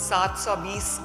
720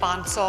500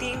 3